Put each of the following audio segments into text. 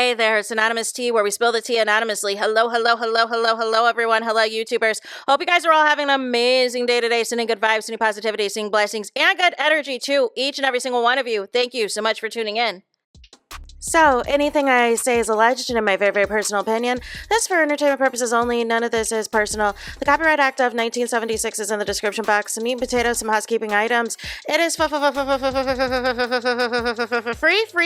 Hey there, it's Anonymous Tea, where we spill the tea anonymously. Hello, everyone. Hello, YouTubers. Hope you guys are all having an amazing day today, sending good vibes, sending positivity, sending blessings, and good energy to each and every single one of you. Thank you so much for tuning in. So, anything I say is alleged and in my very, very personal opinion. This is for entertainment purposes only. None of this is personal. The Copyright Act of 1976 is in the description box. Some meat and potatoes, some housekeeping items. It is free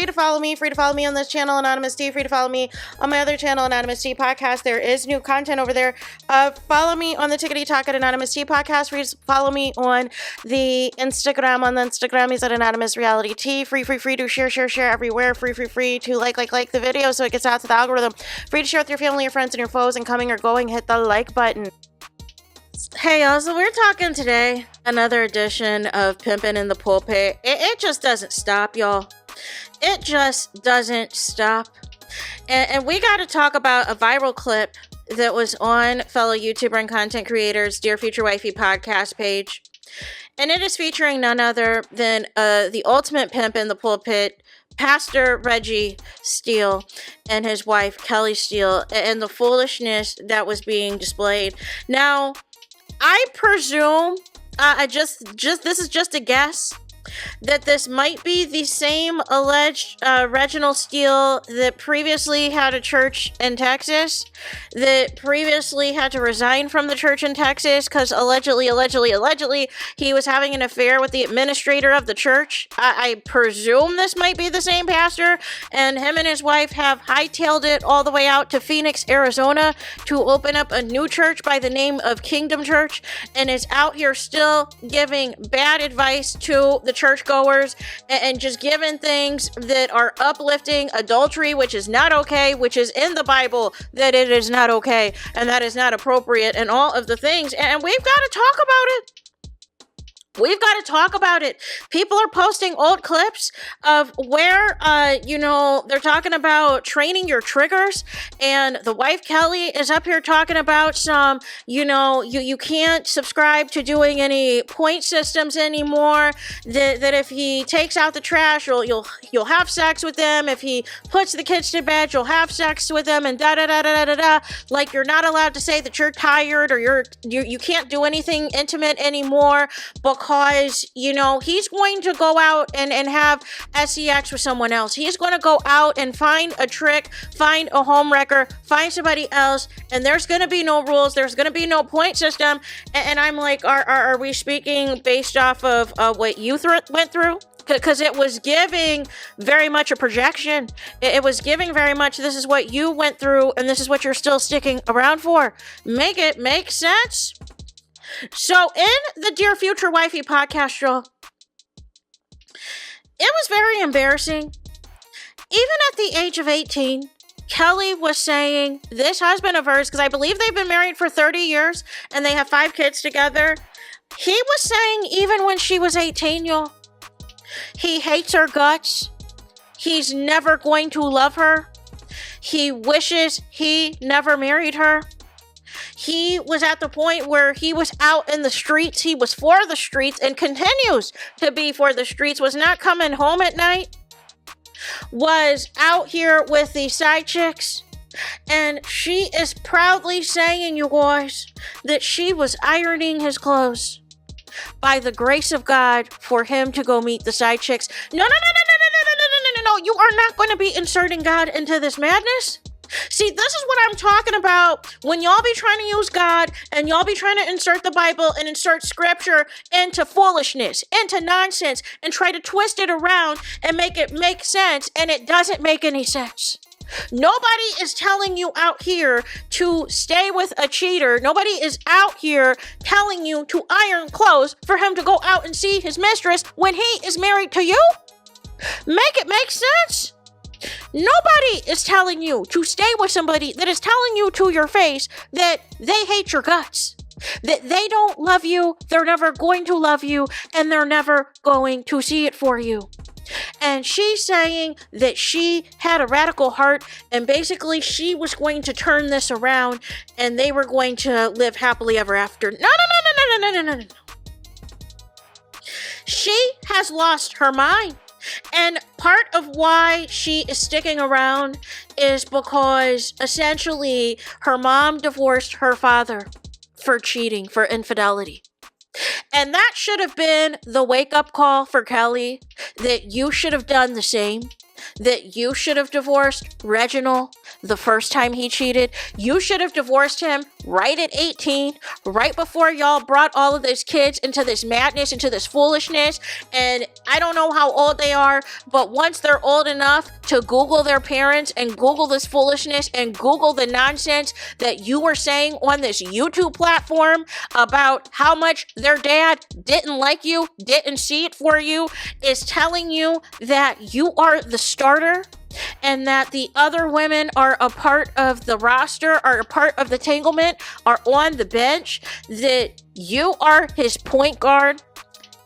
to follow me. Free to follow me on this channel, Anonymous Tea. Free to follow me on my other channel, Anonymous Tea Podcast. There is new content over there. Follow me on the Tickety Talk at Anonymous Tea Podcast. Free to follow me on the Instagram. On the Instagram, he's at Anonymous Reality Tea. Free to share everywhere. Free to like the video so it gets out to the algorithm. Free to share with your family, your friends, and your foes, and coming or going, hit the like button. Hey y'all, so we're talking today, another edition of Pimpin' in the Pulpit. It just doesn't stop, y'all. It just doesn't stop. And we got to talk about a viral clip that was on fellow YouTuber and content creators' Dear Future Wifey podcast page. And it is featuring none other than the ultimate pimp in the pulpit, Pastor Reggie Steele, and his wife Kelly Steele, and the foolishness that was being displayed. Now, I presume, this is just a guess, that this might be the same alleged Reginald Steele that previously had a church in Texas, that previously had to resign from the church in Texas because allegedly, he was having an affair with the administrator of the church. I presume this might be the same pastor, and him and his wife have hightailed it all the way out to Phoenix, Arizona, to open up a new church by the name of Kingdom Church, and is out here still giving bad advice to the churchgoers and just giving things that are uplifting adultery, which is not okay, which is in the Bible that it is not okay and that is not appropriate, and all of the things. And we've got to talk about it. We've got to talk about it. People are posting old clips of where, they're talking about training your triggers, and the wife Kelly is up here talking about some, you can't subscribe to doing any point systems anymore, that if he takes out the trash, you'll have sex with them. If he puts the kids to bed, you'll have sex with them, and da-da-da-da-da-da. Like, you're not allowed to say that you're tired, or you can't do anything intimate anymore, because, he's going to go out and have sex with someone else. He's going to go out and find a trick, find a home wrecker, find somebody else, and there's going to be no rules. There's going to be no point system. And I'm like, are we speaking based off of what you went through? Because it was giving very much a projection. It was giving very much, this is what you went through, and this is what you're still sticking around for. Make it make sense? So in the Dear Future Wifey podcast show, it was very embarrassing. Even at the age of 18, Kelly was saying this husband of hers, because I believe they've been married for 30 years and they have 5 kids together. He was saying even when she was 18, y'all, he hates her guts. He's never going to love her. He wishes he never married her. He was at the point where he was out in the streets. He was for the streets and continues to be for the streets. Was not coming home at night. Was out here with the side chicks. And she is proudly saying, you guys, that she was ironing his clothes by the grace of God for him to go meet the side chicks. No. You are not going to be inserting God into this madness. See, this is what I'm talking about when y'all be trying to use God and y'all be trying to insert the Bible and insert scripture into foolishness, into nonsense, and try to twist it around and make it make sense, and it doesn't make any sense. Nobody is telling you out here to stay with a cheater. Nobody is out here telling you to iron clothes for him to go out and see his mistress when he is married to you. Make it make sense. Nobody is telling you to stay with somebody that is telling you to your face that they hate your guts, that they don't love you, they're never going to love you, and they're never going to see it for you. And she's saying that she had a radical heart, and basically she was going to turn this around and they were going to live happily ever after. No. She has lost her mind. And part of why she is sticking around is because essentially her mom divorced her father for cheating, for infidelity. And that should have been the wake-up call for Kelly, that you should have done the same, that you should have divorced Reginald the first time he cheated. You should have divorced him right at 18, right before y'all brought all of those kids into this madness, into this foolishness. And I don't know how old they are, but once they're old enough to Google their parents and Google this foolishness and Google the nonsense that you were saying on this YouTube platform about how much their dad didn't like you, didn't see it for you, is telling you that you are the starter and that the other women are a part of the roster, are a part of the tanglement, are on the bench, that you are his point guard,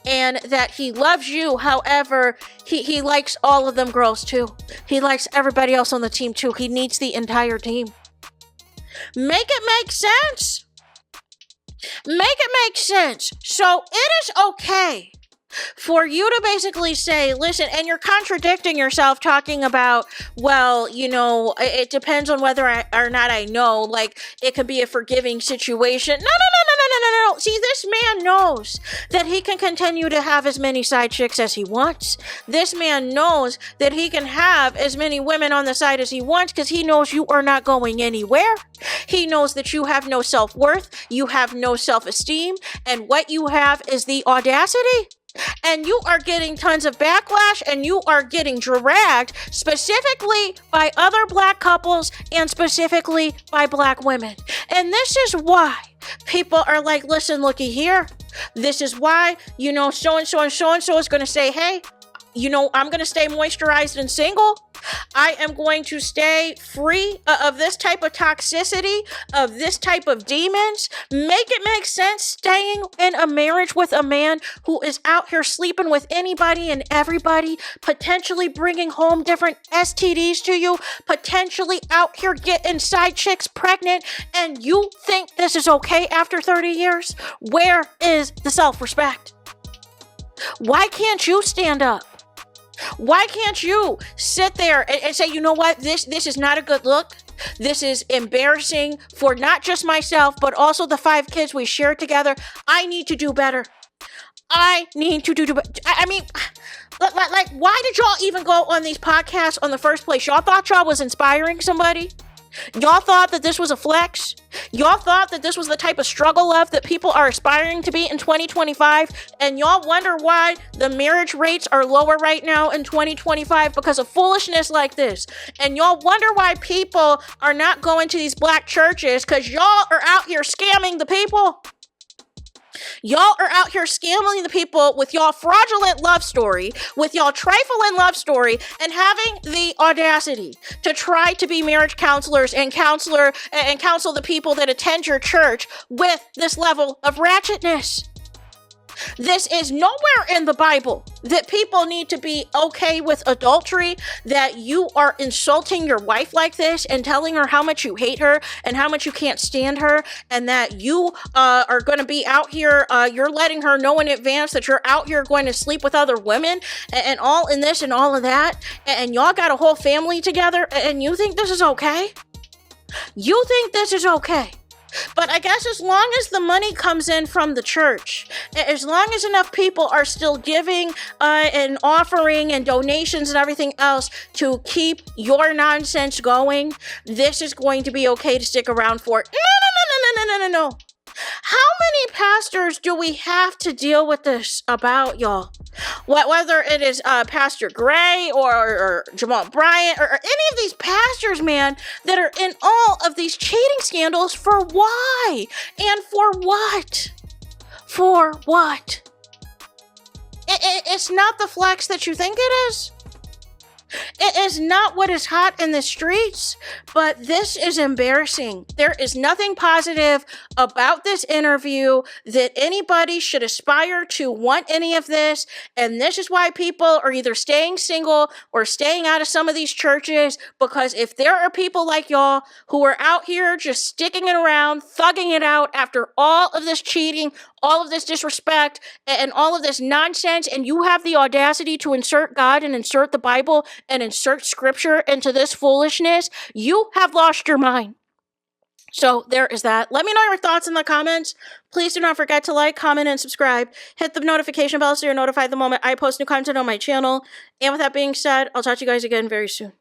and that he loves you. However, he likes all of them girls too. He likes everybody else on the team too. He needs the entire team. Make it make sense. Make it make sense. So it is okay for you to basically say, listen, and you're contradicting yourself talking about, well, you know, it depends on whether or not I know, like, it could be a forgiving situation. No. See, this man knows that he can continue to have as many side chicks as he wants. This man knows that he can have as many women on the side as he wants because he knows you are not going anywhere. He knows that you have no self-worth, you have no self-esteem, and what you have is the audacity. And you are getting tons of backlash, and you are getting dragged specifically by other black couples and specifically by black women. And this is why people are like, listen, looky here. This is why, you know, so-and-so and so-and-so is going to say, hey, you know, I'm going to stay moisturized and single. I am going to stay free of this type of toxicity, of this type of demons. Make it make sense staying in a marriage with a man who is out here sleeping with anybody and everybody, potentially bringing home different STDs to you, potentially out here getting side chicks pregnant, and you think this is okay after 30 years? Where is the self-respect? Why can't you stand up? Why can't you sit there and say, you know what, this is not a good look. This is embarrassing for not just myself, but also the 5 kids we share together. I need to do better. I need to do better. I mean, like, why did y'all even go on these podcasts on the first place? Y'all thought y'all was inspiring somebody? Y'all thought that this was a flex? Y'all thought that this was the type of struggle love that people are aspiring to be in 2025? And y'all wonder why the marriage rates are lower right now in 2025 because of foolishness like this. And y'all wonder why people are not going to these black churches because y'all are out here scamming the people. Y'all are out here scamming the people with y'all fraudulent love story, with y'all trifling love story, and having the audacity to try to be marriage counselors and counsel the people that attend your church with this level of ratchetness. This is nowhere in the Bible that people need to be okay with adultery, that you are insulting your wife like this and telling her how much you hate her and how much you can't stand her, and that you are going to be out here, you're letting her know in advance that you're out here going to sleep with other women and all in this and all of that, and y'all got a whole family together, and you think this is okay? You think this is okay? But I guess as long as the money comes in from the church, as long as enough people are still giving and offering and donations and everything else to keep your nonsense going, this is going to be okay to stick around for. No. How many pastors do we have to deal with this about, y'all? Whether it is Pastor Gray or Jamal Bryant or any of these pastors, man, that are in all of these cheating scandals, for why? And for what? For what? It's not the flex that you think it is. It is not what is hot in the streets, but this is embarrassing. There is nothing positive about this interview that anybody should aspire to want any of this. And this is why people are either staying single or staying out of some of these churches, because if there are people like y'all who are out here just sticking it around, thugging it out after all of this cheating, all of this disrespect and all of this nonsense, and you have the audacity to insert God and insert the Bible and insert scripture into this foolishness, you have lost your mind. So there is that. Let me know your thoughts in the comments. Please do not forget to like, comment, and subscribe. Hit the notification bell so you're notified the moment I post new content on my channel. And with that being said, I'll talk to you guys again very soon.